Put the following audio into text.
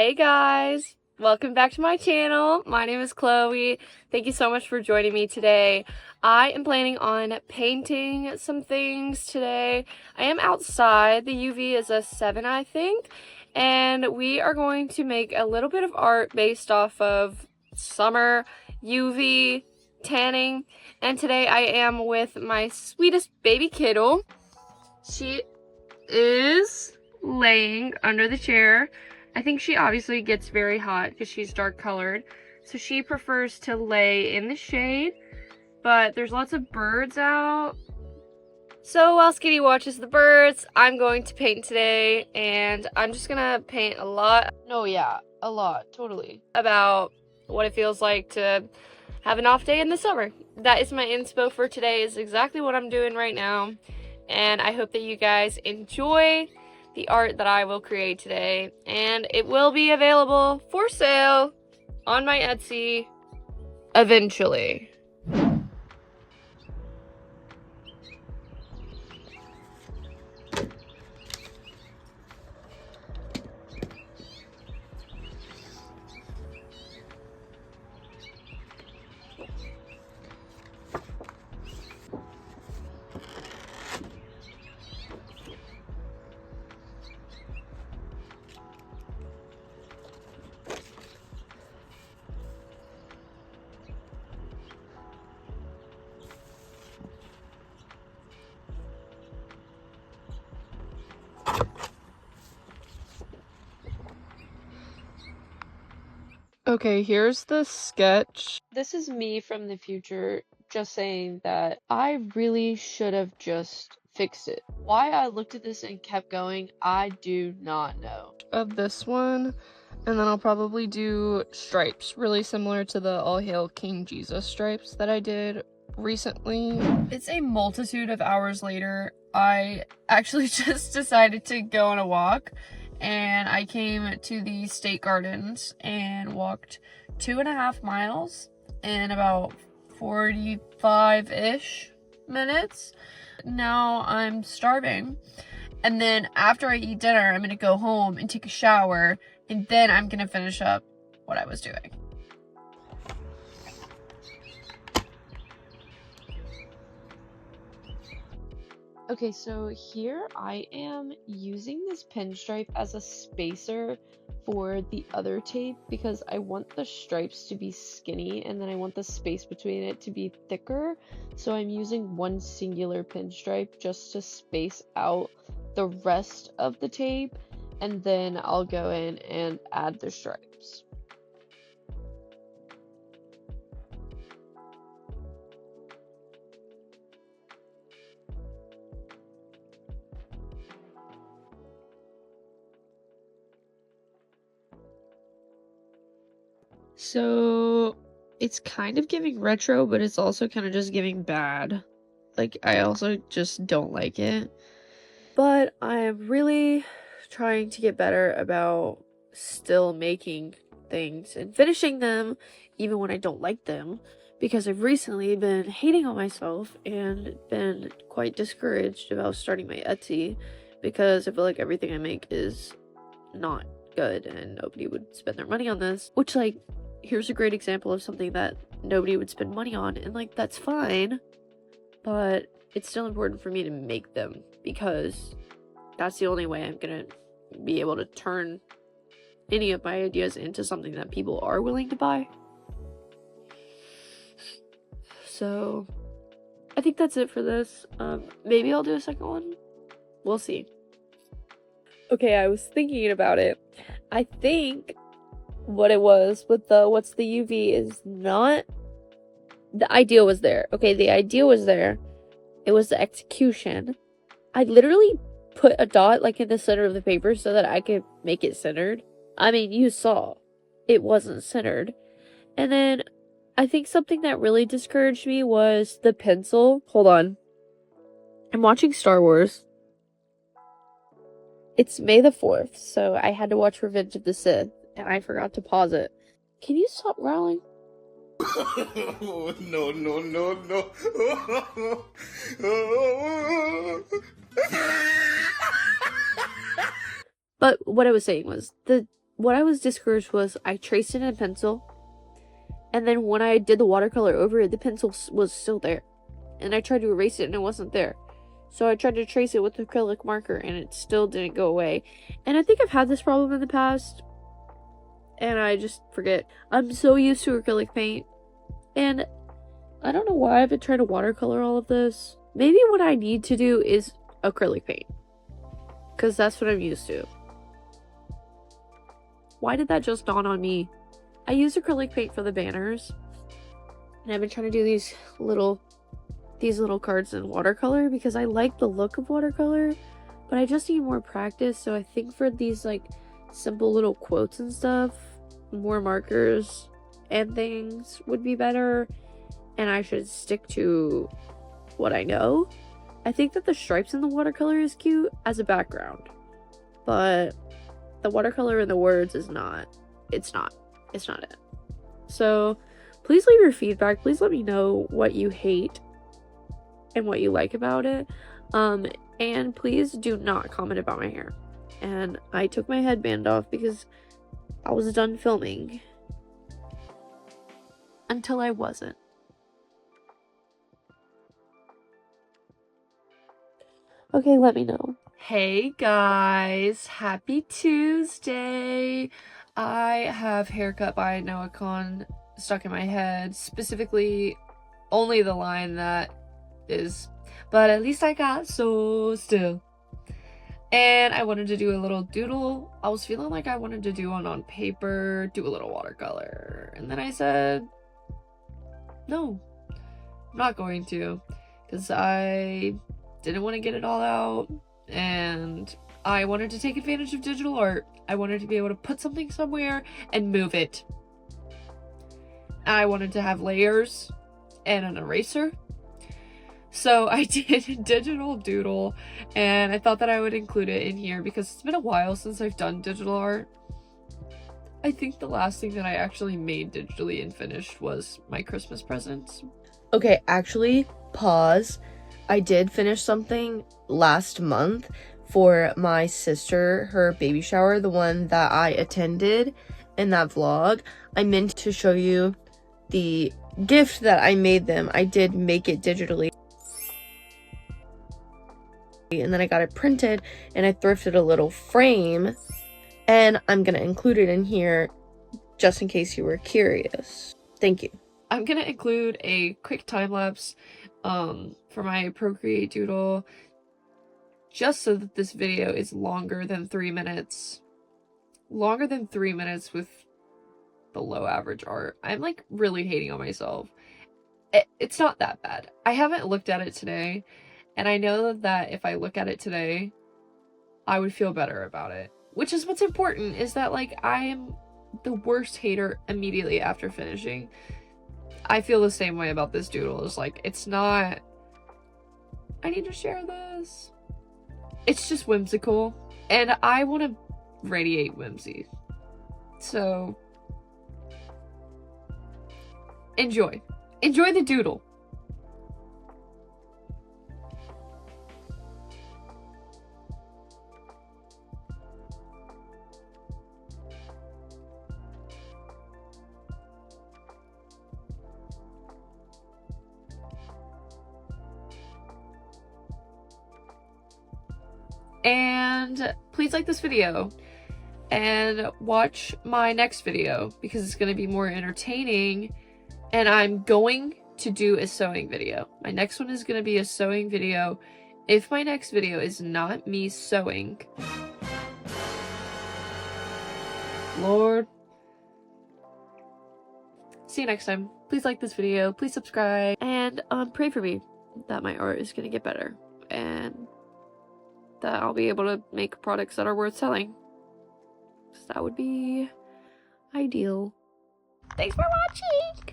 Hey guys, welcome back to my channel. My name is Chloe. Thank you so much for joining me today. I am planning on painting some things today. I am outside. The UV is a 7, I think, and we are going to make a little bit of art based off of summer UV tanning. And today I am with my sweetest baby kiddo. She is laying under the chair. I think she obviously gets very hot because she's dark colored, so she prefers to lay in the shade, but there's lots of birds out. So while Skitty watches the birds, I'm going to paint today, and I'm just gonna paint a lot. No, yeah, a lot, totally. About what it feels like to have an off day in the summer. That is my inspo for today, is exactly what I'm doing right now, and I hope that you guys enjoy the art that I will create today, and it will be available for sale on my Etsy eventually. Okay, here's the sketch. This is me from the future, just saying that I really should have just fixed it. Why I looked at this and kept going, I do not know. Of this one, and then I'll probably do stripes, really similar to the All Hail King Jesus stripes that I did recently. It's a multitude of hours later. I actually just decided to go on a walk, and I came to the State Gardens and walked 2.5 miles in about 45-ish minutes. Now I'm starving, and then after I eat dinner, I'm gonna go home and take a shower, and then I'm gonna finish up what I was doing. Okay, so here I am using this pinstripe as a spacer for the other tape because I want the stripes to be skinny and then I want the space between it to be thicker. So I'm using one singular pinstripe just to space out the rest of the tape, and then I'll go in and add the stripes. So it's kind of giving retro, but it's also kind of just giving bad. Like, I also just don't like it. But I'm really trying to get better about still making things and finishing them even when I don't like them, because I've recently been hating on myself and been quite discouraged about starting my Etsy because I feel like everything I make is not good and nobody would spend their money on this, which, like, here's a great example of something that nobody would spend money on, and like, that's fine, but it's still important for me to make them because that's the only way I'm gonna be able to turn any of my ideas into something that people are willing to buy. So I think that's it for this. Maybe I'll do a second one, we'll see. Okay, I was thinking about it. I think what it was with the what's the UV is not the idea was there. Okay, the idea was there. It was the execution. I literally put a dot like in the center of the paper so that I could make it centered. I mean, you saw it wasn't centered. And then I think something that really discouraged me was the pencil. Hold on. I'm watching Star Wars. It's May the 4th, so I had to watch Revenge of the Sith, and I forgot to pause it. Can you stop growling? No, no, no, no. But what I was saying was the what I was discouraged was I traced it in pencil, and then when I did the watercolor over it, the pencil was still there. And I tried to erase it and it wasn't there. So I tried to trace it with acrylic marker and it still didn't go away. And I think I've had this problem in the past, and I just forget. I'm so used to acrylic paint, and I don't know why I've been trying to watercolor all of this. Maybe what I need to do is acrylic paint, because that's what I'm used to. Why did that just dawn on me? I use acrylic paint for the banners, and I've been trying to do these little cards in watercolor because I like the look of watercolor, but I just need more practice. So I think for these like simple little quotes and stuff, more markers and things would be better, and I should stick to what I know. I think that the stripes in the watercolor is cute as a background, but the watercolor in the words is not. It's not it. So please leave your feedback. Please let me know what you hate and what you like about it. And please do not comment about my hair. And I took my headband off because I was done filming. Until I wasn't. Okay, let me know. Hey guys, happy Tuesday. I have Haircut by Noah Kahan stuck in my head, specifically only the line that is, but at least I got so still. And I wanted to do a little doodle. I was feeling like I wanted to do one on paper, do a little watercolor, and then I said no, I'm not going to, because I didn't want to get it all out, and I wanted to take advantage of digital art. I wanted to be able to put something somewhere and move it. I wanted to have layers and an eraser. So I did a digital doodle, and I thought that I would include it in here because it's been a while since I've done digital art. I think the last thing that I actually made digitally and finished was my Christmas presents. Okay, actually, pause. I did finish something last month for my sister, her baby shower, the one that I attended in that vlog. I meant to show you the gift that I made them. I did make it digitally, and then I got it printed, and I thrifted a little frame, and I'm gonna include it in here just in case you were curious. Thank you. I'm gonna include a quick time-lapse for my Procreate doodle, just so that this video is longer than 3 minutes. Longer than 3 minutes with below average art. I'm like really hating on myself. It's not that bad. I haven't looked at it today, and I know that if I look at it today, I would feel better about it. Which is what's important, is that like I am the worst hater immediately after finishing. I feel the same way about this doodle. It's like, it's not, I need to share this. It's just whimsical, and I want to radiate whimsy. So enjoy the doodle. And please like this video and watch my next video because it's going to be more entertaining, and I'm going to do a sewing video. My next one is going to be a sewing video. If my next video is not me sewing, Lord. See you next time. Please like this video, please subscribe, and pray for me that my art is going to get better and that I'll be able to make products that are worth selling. So that would be ideal. Thanks for watching!